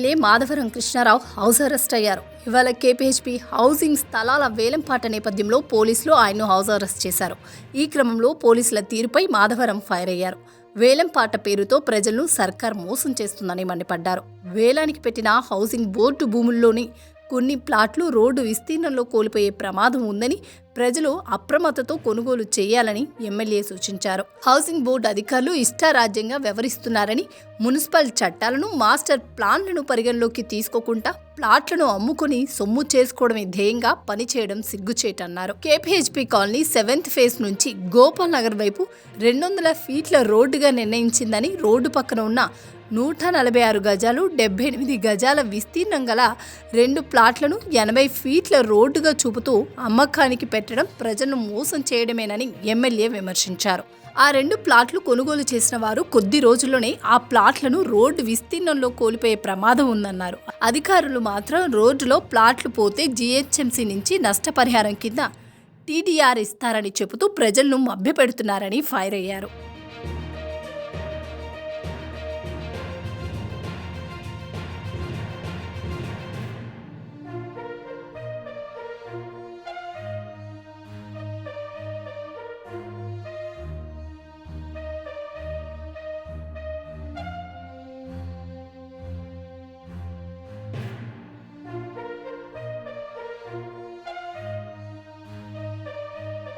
MLA Madhavaram Krishnarao house arrest అయ్యారు. ఇవాళ KPHP housing స్థలాల వేలంపాట నేపథ్యంలో పోలీసులు ఆయన్ను హౌస్ అరెస్ట్ చేశారు. ఈ క్రమంలో పోలీసుల తీరుపై మాధవరం ఫైర్ అయ్యారు. వేలంపాట పేరుతో ప్రజలను సర్కార్ మోసం చేస్తుందని మండిపడ్డారు. వేలానికి పెట్టిన హౌసింగ్ బోర్డు భూముల్లోని కొన్ని ప్లాట్లు రోడ్డు విస్తీర్ణంలో కోల్పోయే ప్రమాదం ఉందని ప్రజలు అప్రమత్తతో కొనుగోలు చేయాలని ఎమ్మెల్యే సూచించారు. హౌసింగ్ బోర్డు అధికారులు ఇష్టారాజ్యంగా వ్యవహరిస్తున్నారని, మున్సిపల్ చట్టాలను, మాస్టర్ ప్లాన్లను పరిగణలోకి తీసుకోకుండా ప్లాట్లను అమ్ముకుని సొమ్ము చేసుకోవడమే ధ్యేయంగా పనిచేయడం సిగ్గుచేటన్నారు. కేపీహెచ్పీ కాలనీ 7th ఫేజ్ నుంచి గోపాల్ నగర్ వైపు 200 ఫీట్ల రోడ్డుగా నిర్ణయించిందని, రోడ్డు పక్కన ఉన్న 146 గజాలు 78 గజాల విస్తీర్ణం గల 2 ప్లాట్లను 80 ఫీట్ల రోడ్డుగా చూపుతూ అమ్మకానికి పెట్టడం ప్రజలను మోసం చేయడమేనని ఎమ్మెల్యే విమర్శించారు. ఆ 2 ప్లాట్లు కొనుగోలు చేసిన వారు కొద్ది రోజుల్లోనే ఆ ప్లాట్లను రోడ్డు విస్తీర్ణంలో కోల్పోయే ప్రమాదం ఉందన్నారు. అధికారులు మాత్రం రోడ్డులో ప్లాట్లు పోతే జీహెచ్ఎంసీ నుంచి నష్టపరిహారం కింద TDR ఇస్తారని చెబుతూ ప్రజలను మభ్యపెడుతున్నారని ఫైర్ అయ్యారు.